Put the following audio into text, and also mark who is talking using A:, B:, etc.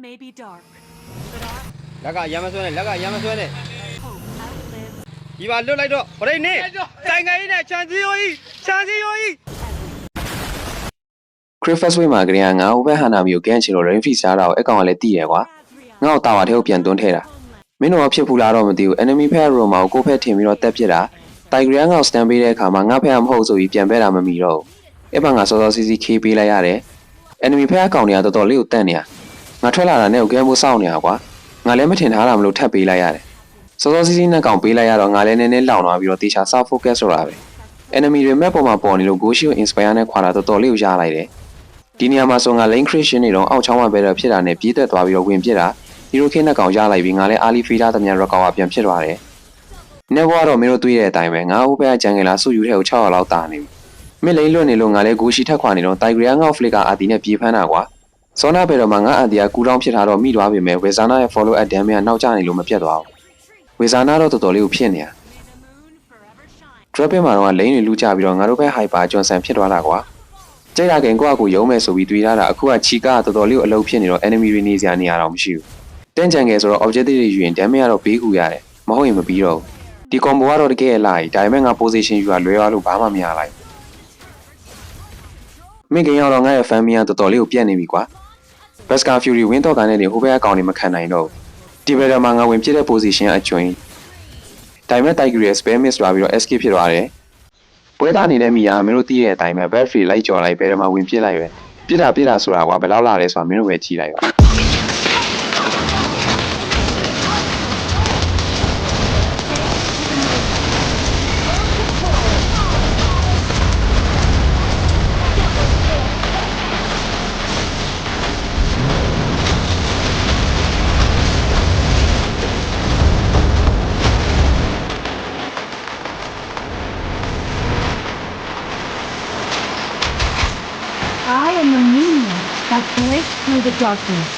A: Maybe dark.
B: လက်ကရမ်းမဆွဲနဲ့လက်ကရမ်းမဆွဲနဲ့ဒီပါလွတ်လိုက်တော့ဗရိတ်နေတိုင်ငယ်ကြီးနဲ့ခြံစည်းရိုးကြီးခြံစည်းရိုးကြီး
C: Crifus Way မှာကလေးကငါ့ဘက်ဟာနာမျိုးကန်ချင်လို့ rain feast စားတာကိုအကောင်ကလည်းတည်တယ်ကွာငါ့ကိုတာဝါထဲကိုပြန်သွင်းထဲတာမင်းတို့ကဖြစ်ဘူးလားတော့မသိဘူး enemy ဖက် room မှာကိုဖက်ထင်ပြီးတော့တက်ပစ်တာတိုင်ဂရန်ကစတန်ပေးတဲ့အခါမှာငါ့ဖက်ကမဟုတ်ဆိုပြီးပြန်ပဲတာမမီတော့အဲ့ဘာငါစောစောစီးစီး K ပေးလိုက်ရတယ် enemy ဖက်အကောင်တွေကတော်တော်လေးကိုတန့်နေတာငါထွက်လာတာနဲ့ကိုကဲမိုးစောင့်နေတာကွာငါလည်းမထင်ထားတာမလို့ထပ်ပေးလိုက်ရတယ်စောစောစီးစီးနဲ့ကောင်ပေးလိုက်ရတော့ငါလည်းနည်းနည်းလောင်သွားပြီးတော့တေချာ self focus ဆိုတာပဲ enemy တွေ map ပေါ်မှာပေါ်နေလို့ go shield inspire နဲ့ခွာတာတော်တော်လေးကိုရလိုက်တယ်ဒီနေရာမှာဆိုငါ lane creation တွေတော့အောက်ချောင်းမှာပဲတော့ဖြစ်တာနဲ့ပြေးသက်သွားပြီးတော့ဝင်ပြစ်တာ hero king နဲ့ကောင်ရလိုက်ပြီးငါလည်း early feeder တမြန် recover ပြန်ဖြစ်သွားတယ်နေဘွားတော့မင်းတို့တွေးတဲ့အတိုင်းပဲငါဟိုဘက်ကဂျန်ဂယ်လာစုယူထဲကို600လောက်တာနေပြီမင်းလိန်လွတ်နေလို့ငါလည်း go shi ထက်ခွာနေတော့ tiger ငေါ့ flicker အာတီနဲ့ပြေးဖမ်းတာကွာစောနာဘယ်တော့မှငါအာတီကကူတောင်းဖြစ်ထားတော့မိသွားပြီမဲ့ဝေဇာနာရဲ့ follow up damage ကနောက်ကျနေလို့မပြတ်သွားဘူးဝေဇာနာတော့တော်တော်လေးကိုဖြစ်နေတာ drop မှာတော့လိန်တွေလူကြပြီးတော့ငါတို့ဘက် hyper johnson ဖြစ်သွားတာကွာကြိတ်လာခင်ကိုယ့်အကူရုံးမဲ့ဆိုပြီးတွေးထားတာအခုကချီကားတော်တော်လေးကိုအလုပ်ဖြစ်နေတော့ enemy တွေနေစရာနေရာတော့မရှိဘူးတန့်ကြံငယ်ဆိုတော့ objective တွေယူရင် damage ကတော့ဘေးကူရတယ်မဟုတ်ရင်မပြီးတော့ဒီ combo ကတော့တကယ်လာပြီဒါပေမဲ့ငါ position ယူတာလွဲသွားလို့ဘာမှမရလိုက်မင်းကင်းရောက်တော့ငါရဲ့ family ကတော်တော်လေးကိုပြတ်နေပြီကွာ Basker Fury ဝင်းတော့ကနေဟိုဘက်အကောင်တွေမခံနိုင်တော့ဒီဘက်မှာငါဝင်ပြစ်တဲ့ position အကျွင်းဒါပေမဲ့ Tiger ရဲ့ spare miss သွားပြီးတော့ escape ဖြစ်သွားတယ်ပွဲသားနေတဲ့မိအားမင်းတို့သိတဲ့အတိုင်းပဲ battery လိုက်ကြော်လိုက်ဘယ်မှာဝင်ပြစ်လိုက်ပဲပြစ်တာဆိုတာကွာဘယ်လောက်လာလဲဆိုတာမင်းတို့ပဲကြည့်လိုက်ပါ
A: I am the moonlight that breaks through the darkness.